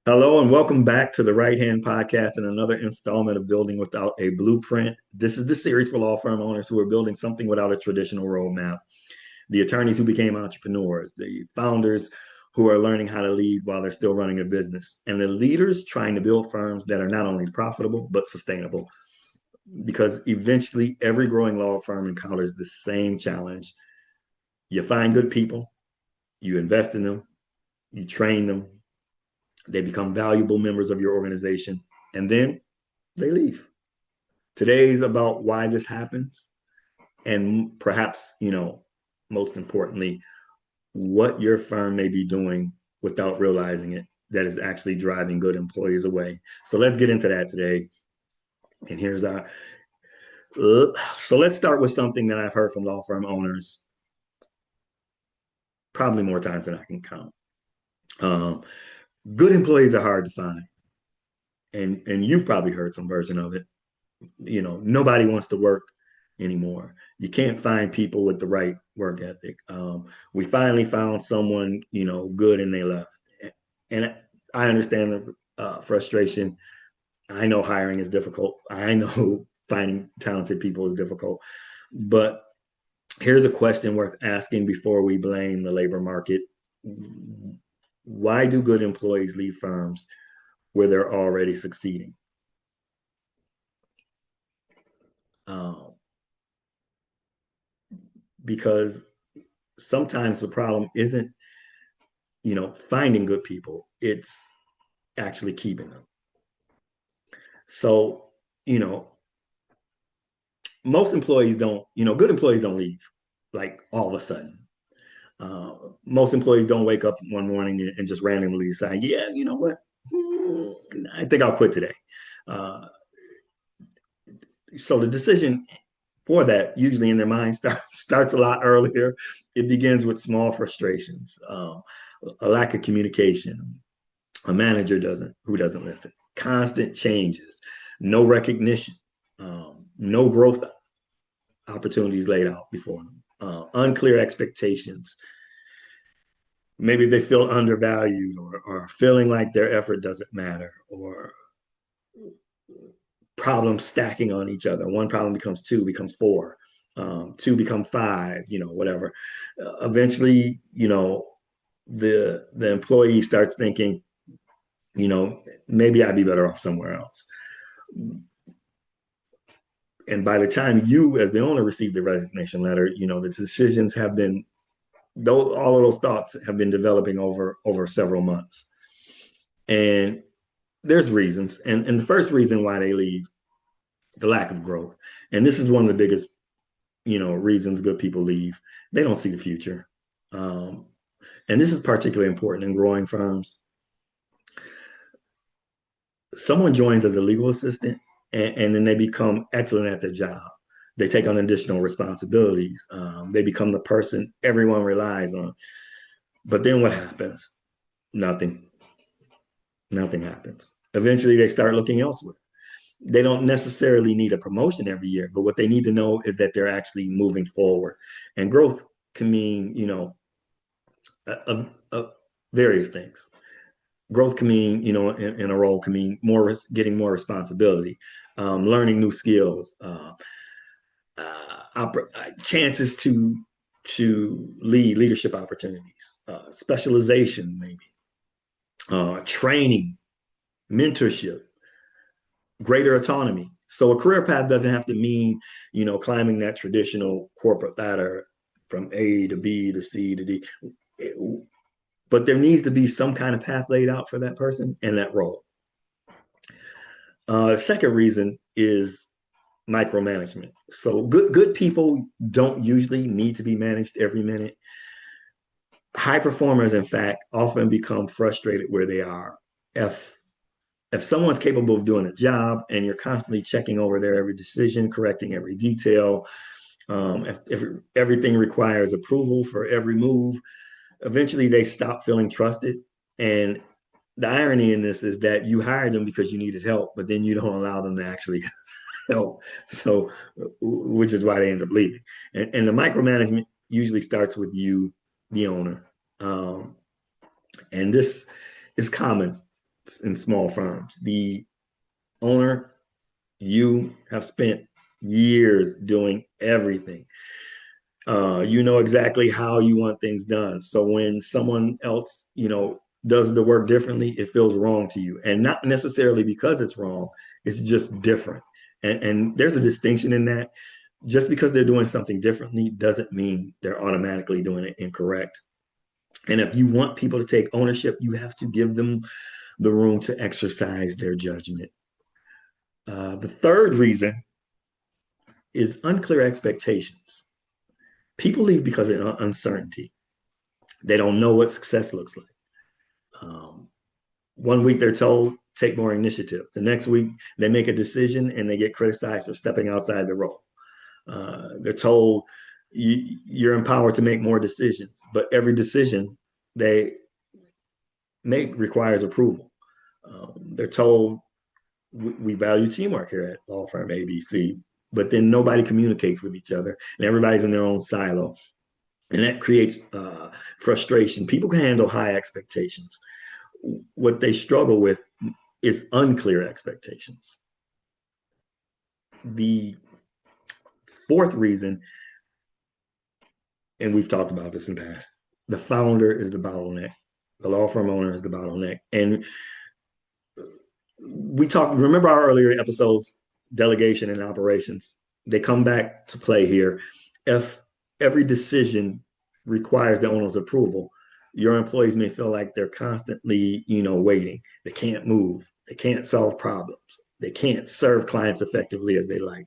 Hello and welcome back to the Right Hand Podcast and another installment of Building Without a Blueprint. This is the series for law firm owners who are building something without a traditional roadmap, the attorneys who became entrepreneurs, the founders who are learning how to lead while they're still running a business, and the leaders trying to build firms that are not only profitable but sustainable. Because eventually, every growing law firm encounters the same challenge. You find good people, you invest in them, you train them, they become valuable members of your organization, and then they leave. Today's about why this happens, and perhaps, most importantly, what your firm may be doing without realizing it that is actually driving good employees away. So let's get into that today. And here's our so let's start with something that I've heard from law firm owners probably more times than I can count. Um, Good employees are hard to find, and you've probably heard some version of it. Nobody wants to work anymore. You can't find people with the right work ethic. We finally found someone, good, and they left. And I understand the frustration. I know hiring is difficult. I know finding talented people is difficult. But here's a question worth asking before we blame the labor market. Why do good employees leave firms where they're already succeeding? Um, because sometimes the problem isn't, finding good people, it's actually keeping them. So, you know, most employees don't, good employees don't leave like all of a sudden. Most employees don't wake up one morning and just randomly decide, yeah, you know what? I think I'll quit today. Uh, so the decision for that usually in their mind starts a lot earlier. It begins with small frustrations, a lack of communication, a manager who doesn't listen, constant changes, no recognition, no growth opportunities laid out before them, unclear expectations. Maybe they feel undervalued or feeling like their effort doesn't matter, or problems stacking on each other. One problem becomes two, becomes four, two become five, whatever. Eventually, the employee starts thinking, maybe I'd be better off somewhere else. And by the time you, as the owner, receive the resignation letter, the decisions have been, those all of those thoughts have been developing over several months. And there's reasons. And the first reason why they leave, the lack of growth. And this is one of the biggest, reasons good people leave. They don't see the future. Um, and this is particularly important in growing firms. Someone joins as a legal assistant, and then they become excellent at their job. They take on additional responsibilities. They become the person everyone relies on. But then what happens? Nothing. Nothing happens. Eventually, they start looking elsewhere. They don't necessarily need a promotion every year, but what they need to know is that they're actually moving forward. And growth can mean, various things. Growth can mean, in a role can mean getting more responsibility, learning new skills, chances to leadership opportunities, specialization, maybe, training, mentorship, greater autonomy. So a career path doesn't have to mean, climbing that traditional corporate ladder from A to B to C to D. But there needs to be some kind of path laid out for that person and that role. Second reason is micromanagement. So good people don't usually need to be managed every minute. High performers, in fact, often become frustrated where they are. If if someone's capable of doing a job and you're constantly checking over their every decision, correcting every detail, if everything requires approval for every move, eventually they stop feeling trusted. And the irony in this is that you hired them because you needed help, but then you don't allow them to actually help. So, which is why they end up leaving. And the micromanagement usually starts with you, the owner. And this is common. in small firms. The owner, you have spent years doing everything. You know exactly how you want things done. So when someone else, does the work differently, it feels wrong to you. And not necessarily because it's wrong, it's just different. And there's a distinction in that. Just because they're doing something differently doesn't mean they're automatically doing it incorrect. And if you want people to take ownership, you have to give them the room to exercise their judgment. The third reason is unclear expectations. People leave because of uncertainty. They don't know what success looks like. Um, one week they're told, take more initiative. The next week they make a decision and they get criticized for stepping outside the role. They're told you're empowered to make more decisions, but every decision they make requires approval. They're told we value teamwork here at law firm ABC, but then nobody communicates with each other and everybody's in their own silo. And that creates frustration. People can handle high expectations. What they struggle with is unclear expectations. The fourth reason, and we've talked about this in the past, the founder is the bottleneck. The law firm owner is the bottleneck. And remember our earlier episodes, delegation and operations, they come back to play here. If every decision requires the owner's approval, your employees may feel like they're constantly, waiting. They can't move. They can't solve problems. They can't serve clients effectively as they like.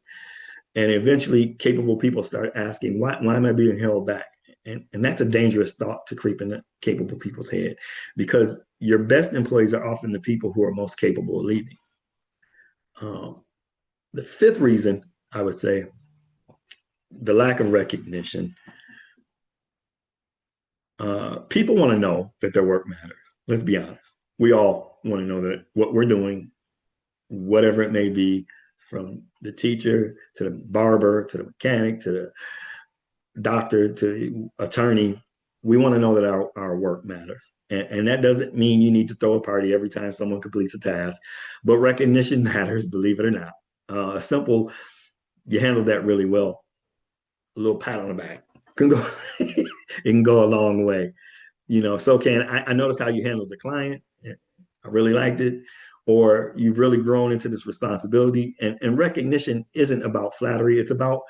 And eventually, capable people start asking, why am I being held back? And that's a dangerous thought to creep in capable people's head, because your best employees are often the people who are most capable of leading. The fifth reason, I would say, the lack of recognition. People want to know that their work matters. Let's be honest. We all want to know that what we're doing, whatever it may be, from the teacher to the barber to the mechanic to the doctor to the attorney, we want to know that our work matters. And that doesn't mean you need to throw a party every time someone completes a task, but recognition matters, believe it or not. A simple, you handled that really well, a little pat on the back can go, it can go a long way. So can I noticed how you handled the client. I really liked it. Or you've really grown into this responsibility. And recognition isn't about flattery. It's about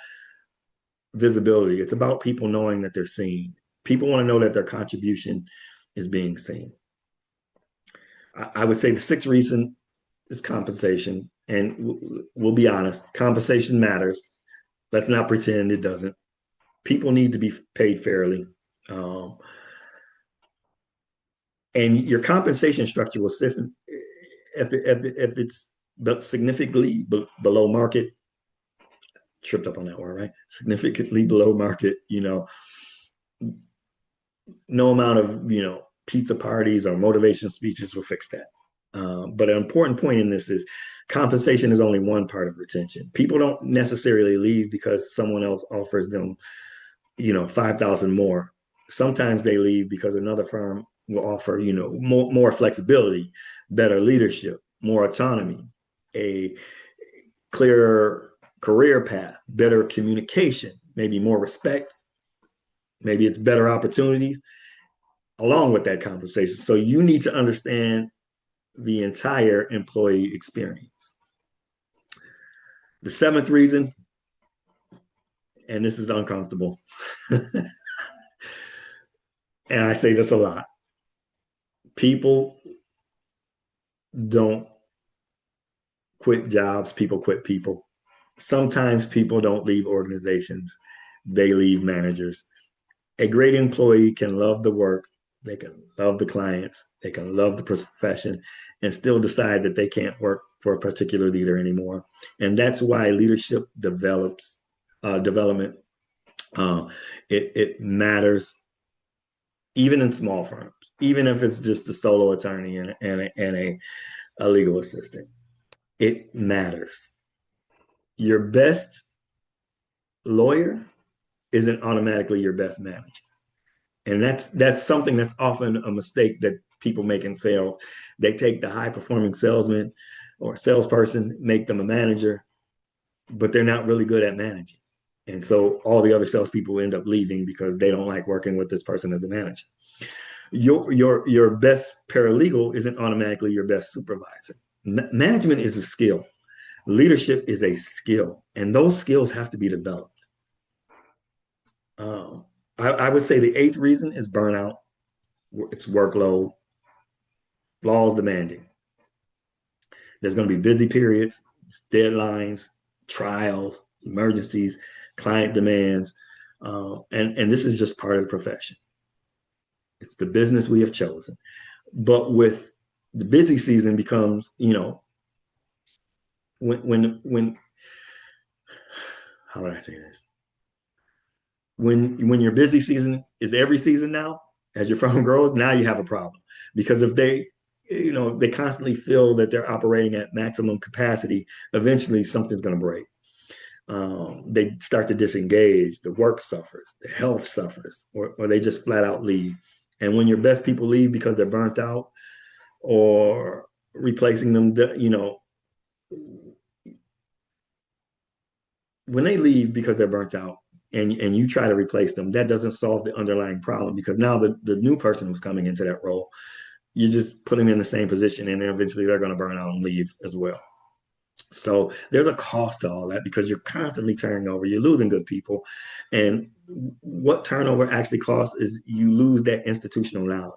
visibility. It's about people knowing that they're seen. People want to know that their contribution is being seen. I would say the sixth reason is compensation. And we'll be honest, compensation matters. Let's not pretend it doesn't. People need to be paid fairly. And your compensation structure will sift if it's significantly below market. Tripped up on that word, right? Significantly below market. No amount of pizza parties or motivation speeches will fix that. But an important point in this is compensation is only one part of retention. People don't necessarily leave because someone else offers them 5,000 more. Sometimes they leave because another firm will offer more flexibility, better leadership, more autonomy, a clearer career path, better communication, maybe more respect, maybe it's better opportunities along with that compensation. So you need to understand the entire employee experience. The seventh reason, and this is uncomfortable, and I say this a lot, people don't quit jobs, people quit people. Sometimes people don't leave organizations, they leave managers. A great employee can love the work, they can love the clients, they can love the profession, and still decide that they can't work for a particular leader anymore. And that's why leadership development, it matters even in small firms, even if it's just a solo attorney and a legal assistant. It matters. Your best lawyer isn't automatically your best manager. And that's something that's often a mistake that people make in sales. They take the high performing salesman or salesperson, make them a manager, but they're not really good at managing. And so all the other salespeople end up leaving because they don't like working with this person as a manager. Your best paralegal isn't automatically your best supervisor. Management is a skill. Leadership is a skill, and those skills have to be developed. Um, I would say the eighth reason is burnout. It's workload, laws demanding. There's going to be busy periods, deadlines, trials, emergencies, client demands, and this is just part of the profession. It's the business we have chosen. But with the busy season becomes, when how would I say this? When your busy season is every season now, as your firm grows, now you have a problem. Because if they constantly feel that they're operating at maximum capacity, eventually something's going to break. They start to disengage, the work suffers, the health suffers, or they just flat out leave. And when your best people leave because they're burnt out, or replacing them, when they leave because they're burnt out, and you try to replace them, that doesn't solve the underlying problem, because now the new person who's coming into that role, you just put them in the same position, and then eventually they're going to burn out and leave as well. So there's a cost to all that, because you're constantly turning over, you're losing good people. And what turnover actually costs is you lose that institutional knowledge.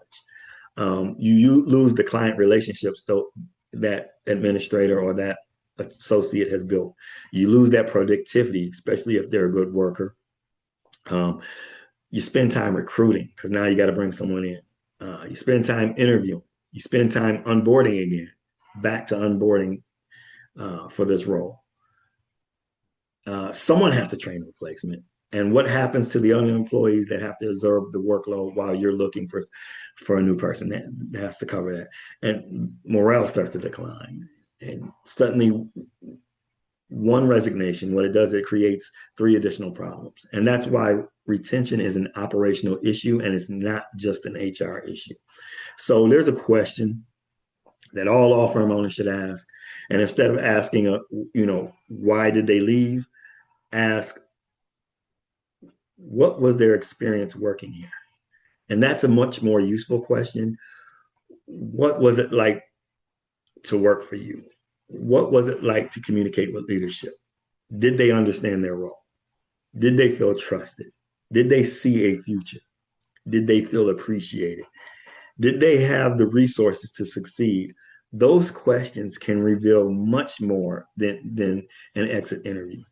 You lose the client relationships though that administrator or that associate has built. You lose that productivity, especially if they're a good worker. Um, you spend time recruiting, because now you got to bring someone in. You spend time interviewing. You spend time onboarding again, back to onboarding for this role. Someone has to train a replacement. And what happens to the other employees that have to absorb the workload while you're looking for a new person? That has to cover that. And morale starts to decline. And suddenly, one resignation, what it does, it creates three additional problems. And that's why retention is an operational issue, and it's not just an HR issue. So there's a question that all law firm owners should ask. And instead of asking, why did they leave, ask, what was their experience working here? And that's a much more useful question. What was it like to work for you? What was it like to communicate with leadership? Did they understand their role? Did they feel trusted? Did they see a future? Did they feel appreciated? Did they have the resources to succeed? Those questions can reveal much more than an exit interview.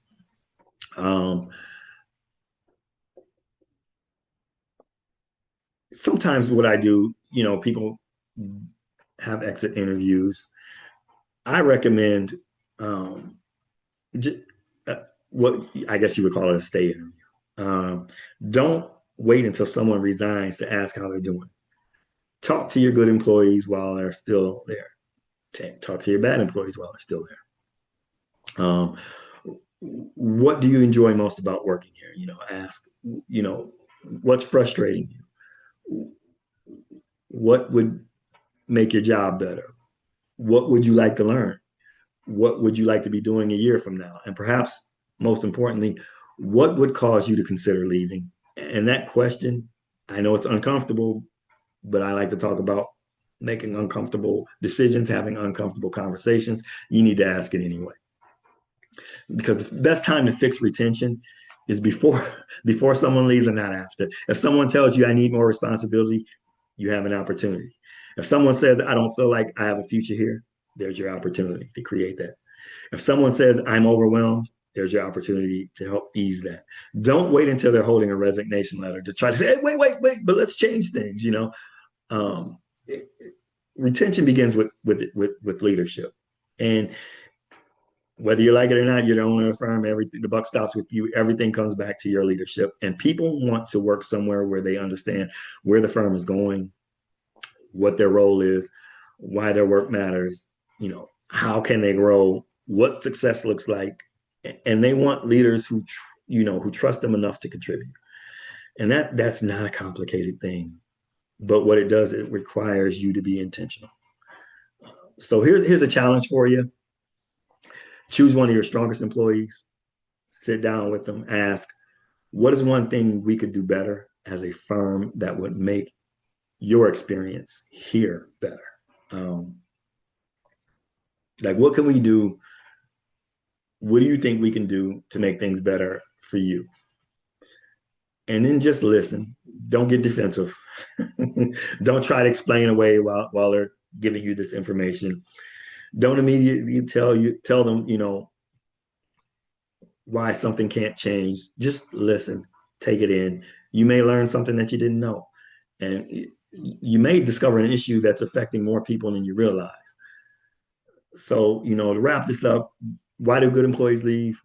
Sometimes what I do, people have exit interviews. I recommend j- what I guess you would call it a stay interview. Don't wait until someone resigns to ask how they're doing. Talk to your good employees while they're still there. Talk to your bad employees while they're still there. What do you enjoy most about working here? Ask, what's frustrating you? What would make your job better? What would you like to learn? What would you like to be doing a year from now? And perhaps most importantly, what would cause you to consider leaving? And that question, I know it's uncomfortable, but I like to talk about making uncomfortable decisions, having uncomfortable conversations. You need to ask it anyway. Because the best time to fix retention is before someone leaves and not after. If someone tells you I need more responsibility, you have an opportunity. If someone says I don't feel like I have a future here, there's your opportunity to create that. If someone says I'm overwhelmed, there's your opportunity to help ease that. Don't wait until they're holding a resignation letter to try to say, hey, wait, but let's change things. Um, Retention begins with leadership, and whether you like it or not, you're the owner of the firm. Everything, the buck stops with you. Everything comes back to your leadership, and people want to work somewhere where they understand where the firm is going, what their role is, why their work matters. How can they grow, what success looks like, and they want leaders who trust them enough to contribute. And that's not a complicated thing. But what it does, it requires you to be intentional. So here's a challenge for you. Choose one of your strongest employees, sit down with them, ask, what is one thing we could do better as a firm that would make your experience here better? Um, like, what can we do? What do you think we can do to make things better for you? And then just listen. Don't get defensive. Don't try to explain away while they're giving you this information. Don't immediately tell them, why something can't change. Just listen, take it in. You may learn something that you didn't know. And you may discover an issue that's affecting more people than you realize. So, to wrap this up, why do good employees leave?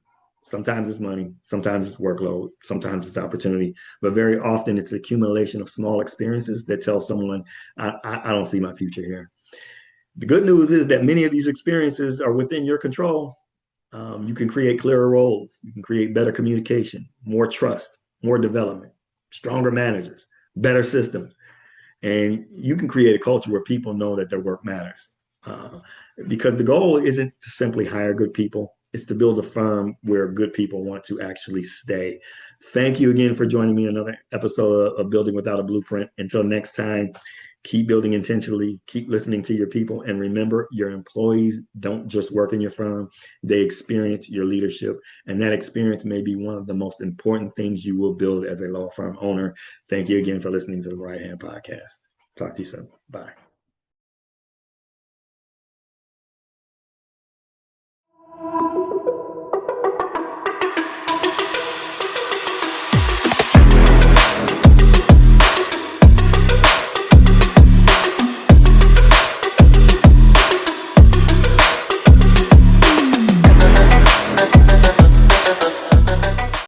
Sometimes it's money, sometimes it's workload, sometimes it's opportunity, but very often it's the accumulation of small experiences that tell someone, I don't see my future here. The good news is that many of these experiences are within your control. You can create clearer roles, you can create better communication, more trust, more development, stronger managers, better systems, and you can create a culture where people know that their work matters. Uh, because the goal isn't to simply hire good people, it's to build a firm where good people want to actually stay. Thank you again for joining me in another episode of Building Without a Blueprint. Until next time, keep building intentionally, keep listening to your people, and remember, your employees don't just work in your firm, they experience your leadership, and that experience may be one of the most important things you will build as a law firm owner. Thank you again for listening to the Right Hand Podcast. Talk to you soon. Bye.